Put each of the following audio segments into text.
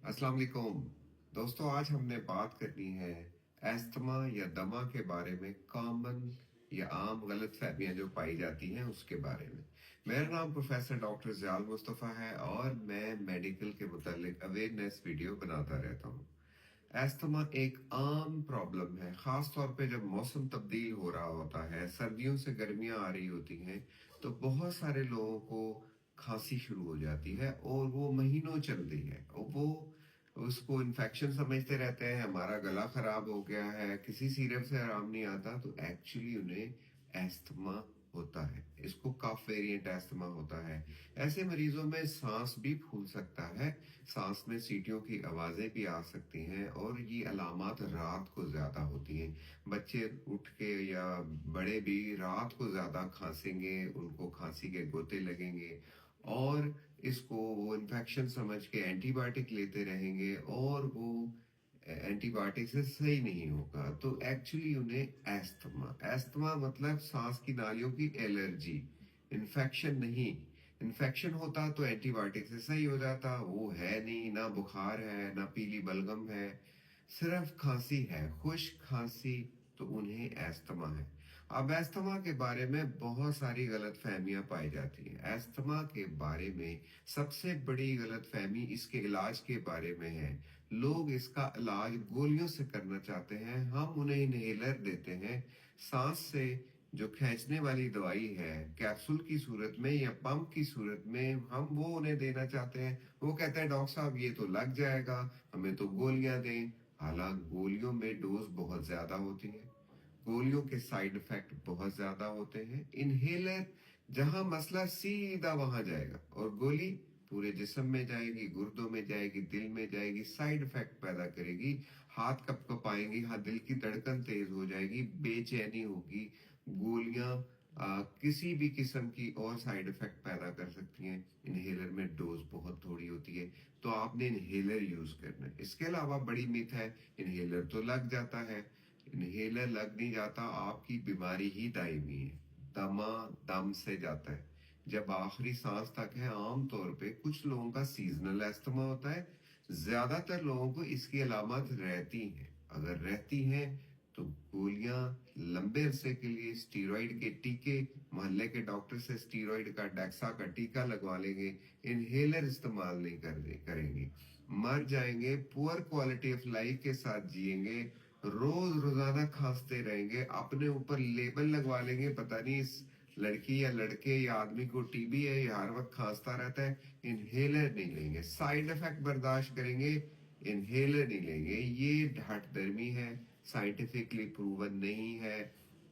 अस्सलाम वालेकुम दोस्तों, आज हमने बात करनी है एस्थमा या दमा के बारे में। कॉमन या आम गलतफहमियां जो पाई जाती हैं उसके बारे में। मेरा नाम प्रोफेसर डॉक्टर ज़ियाल मुस्तफ़ा है और मैं मेडिकल के मुतालिक अवेयरनेस वीडियो बनाता रहता हूँ। एस्थमा एक आम प्रॉब्लम है, खास तौर पे जब मौसम तब्दील हो रहा होता है, सर्दियों से गर्मियां आ रही होती हैं, तो बहुत सारे लोगों को खांसी शुरू हो जाती है और वो महीनों चलती है और वो उसको इन्फेक्शन समझते रहते हैं। हमारा गला खराब हो गया है, किसी सिरप से आराम नहीं आता, तो एक्चुअली उन्हें एस्थमा होता है। इसको कफ वेरिएंट एस्थमा होता है। ऐसे मरीजों में सांस भी फूल सकता है, सांस में सीटियों की आवाजें भी आ सकती हैं और ये अलामात रात को ज्यादा होती हैं। बच्चे उठ के या बड़े भी रात को ज्यादा खांसेंगे, उनको खांसी के गोते लगेंगे और इसको वो इन्फेक्शन समझ के एंटीबायोटिक लेते रहेंगे और वो एंटीबायोटिक से सही नहीं होगा, तो एक्चुअली उन्हें एस्थमा एस्थमा मतलब सांस की नालियों की एलर्जी, इन्फेक्शन नहीं। इन्फेक्शन होता तो एंटीबायोटिक से सही हो जाता, वो है नहीं, ना बुखार है ना पीली बलगम है, सिर्फ खांसी है, खुश्क खांसी, तो उन्हें एस्थमा है। अब एस्थमा के बारे में बहुत सारी गलत फहमियां पाई जाती हैं। एस्थमा के बारे में सबसे बड़ी गलत फहमी इसके इलाज के बारे में है। लोग इसका इलाज गोलियों से करना चाहते हैं, हम उन्हें इनहेलर देते हैं, सांस से जो खींचने वाली दवाई है कैप्सूल की सूरत में या पंप की सूरत में, हम वो उन्हें देना चाहते हैं। वो कहते हैं डॉक्टर साहब ये तो लग जाएगा, हमें तो गोलियां दें। हालांकि गोलियों में डोज बहुत ज्यादा होती है, गोलियों के साइड इफेक्ट बहुत ज्यादा होते हैं। इनहेलर जहां मसला सीधा वहां जाएगा और गोली पूरे जिस्म में जाएगी, गुर्दों में जाएगी, दिल में जाएगी, साइड इफेक्ट पैदा करेगी, हाथ कपकपाएंगी, हाँ दिल की धड़कन तेज हो जाएगी, बेचैनी होगी। गोलियां किसी भी किस्म की और साइड इफेक्ट पैदा कर सकती हैं। इनहेलर में डोज बहुत थोड़ी होती है, तो आपने इनहेलर यूज करना है। इसके अलावा बड़ी मिथ है इनहेलर तो लग जाता है। इनहेलर लग नहीं जाता, आपकी बीमारी ही दायमी है। दमा दम से जाता है, जब आखिरी सांस तक है। आमतौर पे कुछ लोगों का सीजनल अस्थमा होता है, ज्यादातर लोगों को इसकी अलामत रहती हैं। अगर रहती हैं तो गोलियां लंबे अरसे के लिए, स्टीरॉइड के टीके, मोहल्ले के डॉक्टर से स्टीरॉइड का डेक्सा का टीका लगवा लेंगे, इनहेलर इस्तेमाल नहीं करेंगे, मर जाएंगे, पुअर क्वालिटी ऑफ लाइफ के साथ जिएंगे, रोज रोजाना खांसते रहेंगे, अपने ऊपर लेबल लगवा लेंगे, पता नहीं इस लड़की या लड़के या आदमी को टीबी है, ये हर वक्त खांसता रहता है। इनहेलर नहीं लेंगे, साइड इफेक्ट बर्दाश्त करेंगे, इनहेलर नहीं लेंगे। ये ढाट दर्मी है, साइंटिफिकली प्रूवन नहीं है।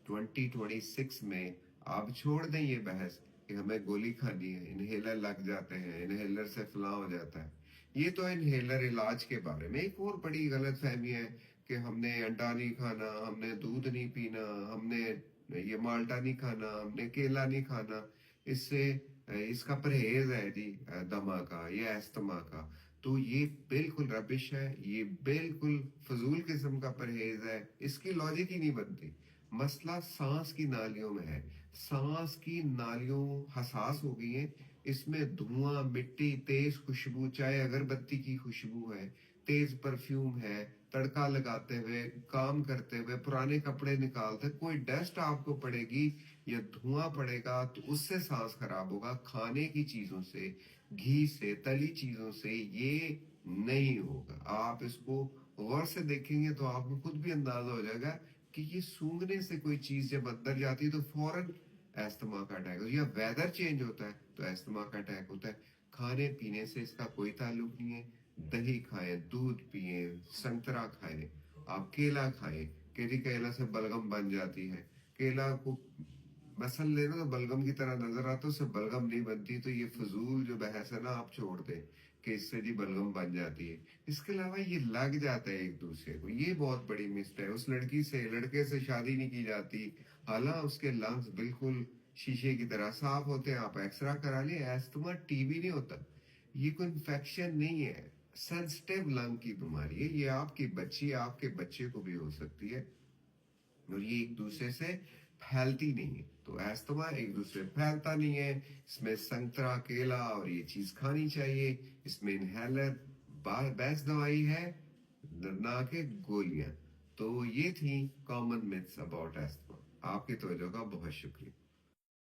2026 में आप छोड़ दें ये बहस कि हमें गोली खानी है, इनहेलर लग जाते हैं, इनहेलर से फला हो जाता है। ये तो इनहेलर इलाज के बारे में। एक और बड़ी गलत फहमी है कि हमने अंडा नहीं खाना, हमने दूध नहीं पीना, हमने ये माल्टा नहीं खाना, हमने केला नहीं खाना, इससे इसका परहेज है जी दमा का या एस्थमा का। तो ये बिल्कुल रबिश है, ये बिल्कुल फजूल किस्म का परहेज है, इसकी लॉजिक ही नहीं बनती। मसला सांस की नालियों में है। सांस की नालियों हसास हो गई हैं, इसमें धुआं, मिट्टी, तेज खुशबू, चाहे अगरबत्ती की खुशबू है, तेज परफ्यूम है, तड़का लगाते हुए, काम करते हुए, पुराने कपड़े निकालते, कोई डस्ट आपको पड़ेगी या धुआं पड़ेगा तो उससे सांस खराब होगा। खाने की चीजों से, घी से, तली चीजों से ये नहीं होगा। आप इसको गौर से देखेंगे तो आपको खुद भी अंदाजा हो जाएगा कि ये सूंघने से कोई चीज जब अंदर जाती है तो फौरन एस्थमा का अटैक हो, या वेदर चेंज होता है तो एस्थमा का अटैक होता है। खाने पीने से इसका कोई ताल्लुक नहीं है। दही खाएं, दूध पिए, संतरा खाएं, आप केला खाएं। केला से बलगम बन जाती है। केला को मसल लेना तो बलगम की तरह नजर आता है, उससे बलगम नहीं बनती। तो ये फजूल जो बहस है ना, आप छोड़ दें कि इससे जी बलगम बन जाती है। इसके अलावा ये लग जाता है एक दूसरे को, ये बहुत बड़ी मिस्टेक है। उस लड़के से शादी नहीं की जाती, हालांकि उसके लंग्स बिल्कुल शीशे की तरह साफ होते हैं। आप एक्सरा करा लिए, एस्थमा टीबी नहीं होता, ये कोई इन्फेक्शन नहीं है, सेंसिटिव लंग की बीमारी है। ये आपकी बच्ची, आपके बच्चे को भी हो सकती है और ये एक दूसरे से फैलती नहीं है। तो एस्थमा एक दूसरे फैलता नहीं है। इसमें संतरा, केला और ये चीज खानी चाहिए। इसमें इनहेलर बेस्ट दवाई है ना कि गोलियां। तो ये थी कॉमन मिथ्स अबाउट एस्थमा। आपकी तवज्जो का बहुत शुक्रिया।